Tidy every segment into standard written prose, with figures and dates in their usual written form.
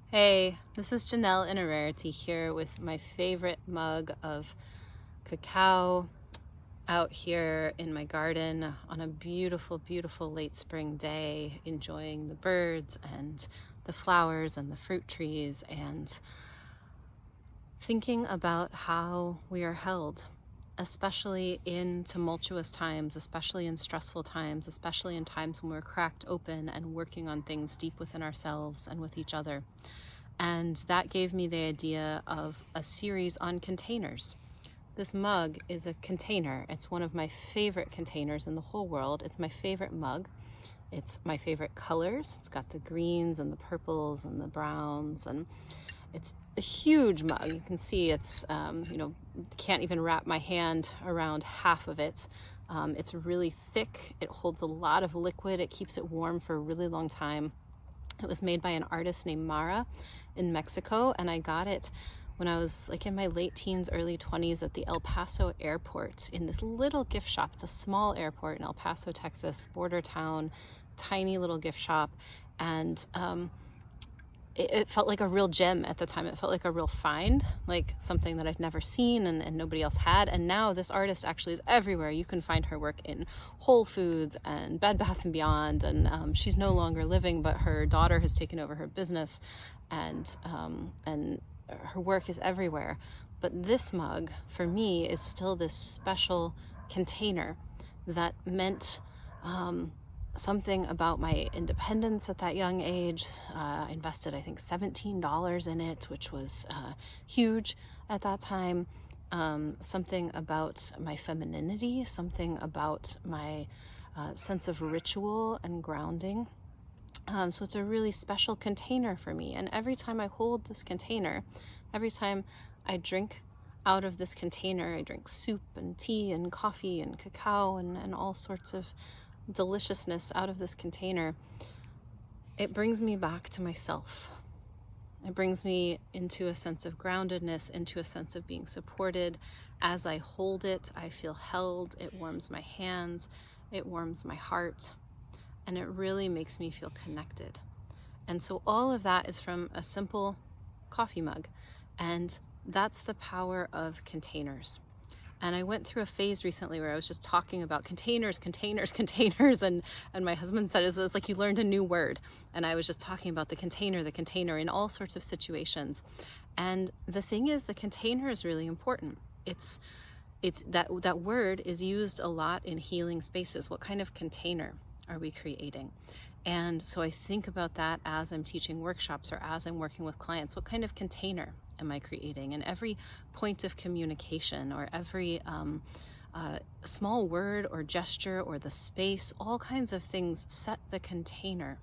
Hey, this is Jeanell in a Rarity here with my favorite mug of cacao out here in my garden on a beautiful, beautiful late spring day, enjoying the birds and the flowers and the fruit trees and thinking about how we are held, especially in tumultuous times, especially in stressful times, especially in times when we're cracked open and working on things deep within ourselves and with each other. And that gave me the idea of a series on containers. This mug is a container. It's one of my favorite containers in the whole world. It's my favorite mug. It's my favorite colors. It's got the greens and the purples and the browns, and it's a huge mug. You can see it's, can't even wrap my hand around half of it. It's really thick. It holds a lot of liquid. It keeps it warm for a really long time. It was made by an artist named Mara in Mexico, and I got it when I was like in my late teens, early 20s at the El Paso airport in this little gift shop. It's a small airport in El Paso, Texas, border town, tiny little gift shop. And it felt like a real gem at the time. It felt like a real find, like something that I'd never seen and nobody else had. And now this artist actually is everywhere. You can find her work in Whole Foods and Bed Bath & Beyond. And she's no longer living, but her daughter has taken over her business, and her work is everywhere. But this mug, for me, is still this special container that meant something about my independence at that young age. I invested, I think, $17 in it, which was huge at that time. Something about my femininity, something about my sense of ritual and grounding. So it's a really special container for me. And every time I hold this container, every time I drink out of this container, I drink soup and tea and coffee and cacao and all sorts of deliciousness out of this container, it brings me back to myself. It brings me into a sense of groundedness, into a sense of being supported. As I hold it, I feel held. It warms my hands, it warms my heart, and it really makes me feel connected. And so all of that is from a simple coffee mug, and that's the power of containers. And I went through a phase recently where I was just talking about containers, and my husband said, it's like you learned a new word. And I was just talking about the container in all sorts of situations. And the thing is, the container is really important. It's that word is used a lot in healing spaces. What kind of container are we creating? And so I think about that as I'm teaching workshops or as I'm working with clients. What kind of container am I creating? And every point of communication or every small word or gesture or the space, all kinds of things set the container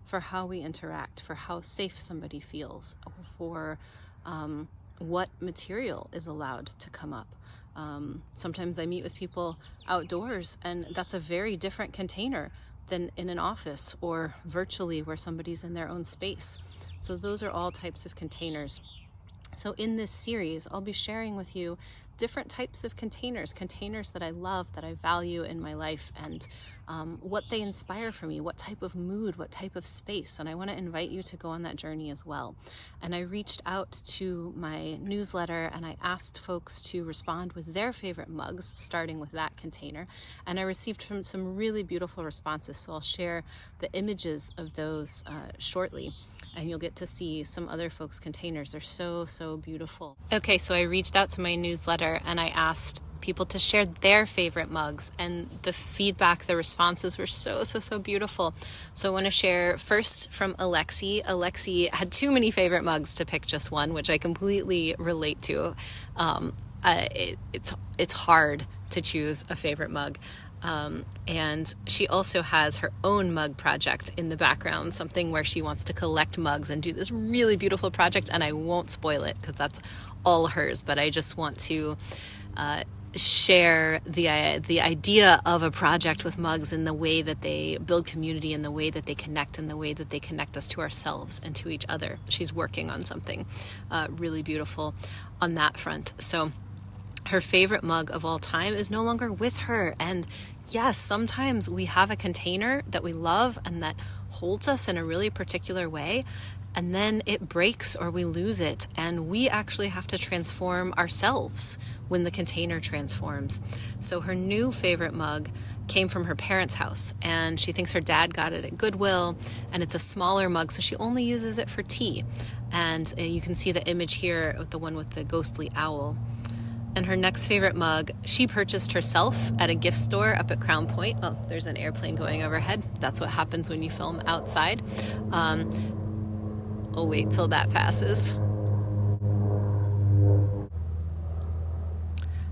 for how we interact, for how safe somebody feels, for what material is allowed to come up. Sometimes I meet with people outdoors, and that's a very different container than in an office or virtually where somebody's in their own space. So those are all types of containers. So in this series, I'll be sharing with you different types of containers that I love, that I value in my life, and what they inspire for me, what type of mood, what type of space. And I want to invite you to go on that journey as well. And I reached out to my newsletter and I asked folks to respond with their favorite mugs, starting with that container. And I received some really beautiful responses. So I'll share the images of those shortly. And you'll get to see some other folks' containers. They're so, so beautiful. Okay, so I reached out to my newsletter and I asked people to share their favorite mugs, and the feedback, the responses were so, so, so beautiful. So I want to share first from Alexi. Alexi had too many favorite mugs to pick just one, which I completely relate to. It's hard to choose a favorite mug. And she also has her own mug project in the background, something where she wants to collect mugs and do this really beautiful project, and I won't spoil it because that's all hers, but I just want to share the idea of a project with mugs in the way that they build community, in the way that they connect, in the way that they connect us to ourselves and to each other. She's working on something really beautiful on that front. So Her favorite mug of all time is no longer with her. And yes, sometimes we have a container that we love and that holds us in a really particular way, and then it breaks or we lose it, and we actually have to transform ourselves when the container transforms. So her new favorite mug came from her parents' house, and she thinks her dad got it at Goodwill, and it's a smaller mug, so she only uses it for tea. And you can see the image here of the one with the ghostly owl. And her next favorite mug, she purchased herself at a gift store up at Crown Point. Oh, there's an airplane going overhead. That's what happens when you film outside. I'll wait till that passes.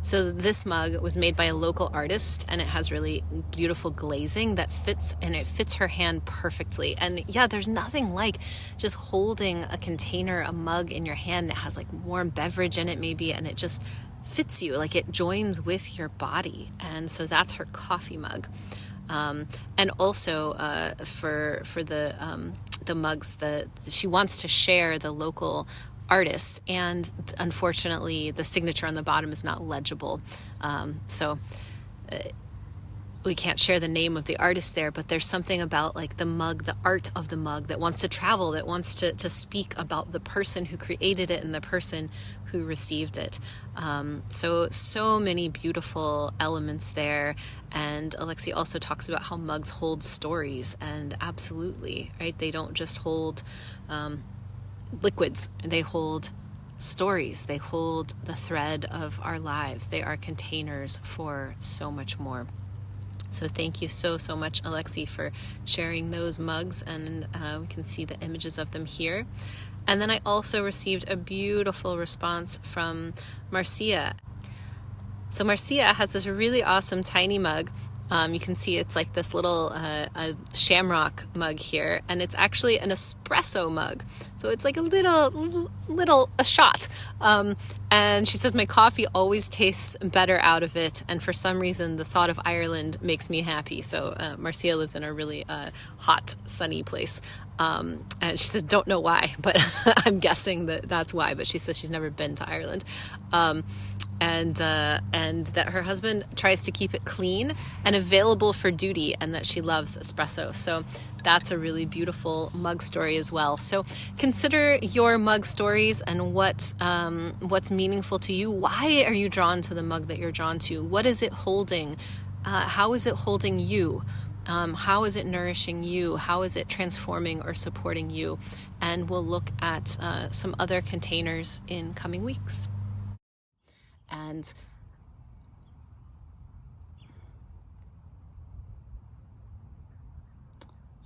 So this mug was made by a local artist, and it has really beautiful glazing that fits, and it fits her hand perfectly. And yeah, there's nothing like just holding a container, a mug in your hand. It has like warm beverage in it maybe, and it just fits you, like it joins with your body. And so that's her coffee mug. And also for the mugs, she wants to share the local artists, and unfortunately the signature on the bottom is not legible, so we can't share the name of the artist there, but there's something about like the mug, the art of the mug, that wants to travel, that wants to speak about the person who created it and the person who received it. So many beautiful elements there. And Alexi also talks about how mugs hold stories, and absolutely, right? They don't just hold liquids, they hold stories, they hold the thread of our lives. They are containers for so much more. So thank you so much, Alexi, for sharing those mugs, and we can see the images of them here. And then I also received a beautiful response from Marcia. So Marcia has this really awesome tiny mug. You can see it's like this little a shamrock mug here, and it's actually an espresso mug. So it's like a little shot. And she says, my coffee always tastes better out of it, and for some reason the thought of Ireland makes me happy. So Marcia lives in a really hot, sunny place. And she says, don't know why, but I'm guessing that's why. But she says she's never been to Ireland. And that her husband tries to keep it clean and available for duty, and that she loves espresso. So that's a really beautiful mug story as well. So consider your mug stories and what's meaningful to you. Why are you drawn to the mug that you're drawn to? What is it holding? How is it holding you? How is it nourishing you? How is it transforming or supporting you? And we'll look at some other containers in coming weeks. And so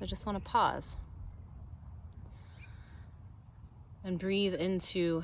I just want to pause and breathe into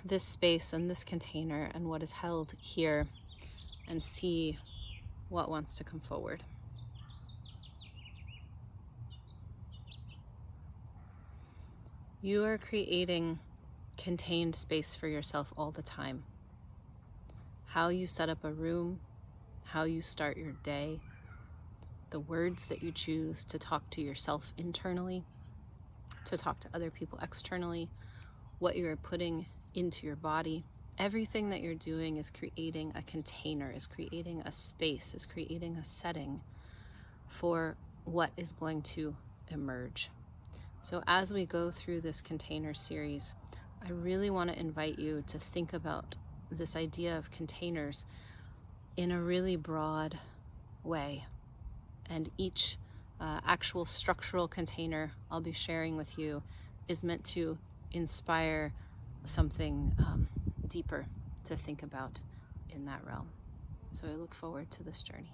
this space and this container and what is held here, and see what wants to come forward. You are creating contained space for yourself all the time. How you set up a room, how you start your day, the words that you choose to talk to yourself internally, to talk to other people externally, what you're putting into your body. Everything that you're doing is creating a container, is creating a space, is creating a setting for what is going to emerge. So as we go through this container series, I really want to invite you to think about this idea of containers in a really broad way. And each actual structural container I'll be sharing with you is meant to inspire something deeper to think about in that realm. So I look forward to this journey.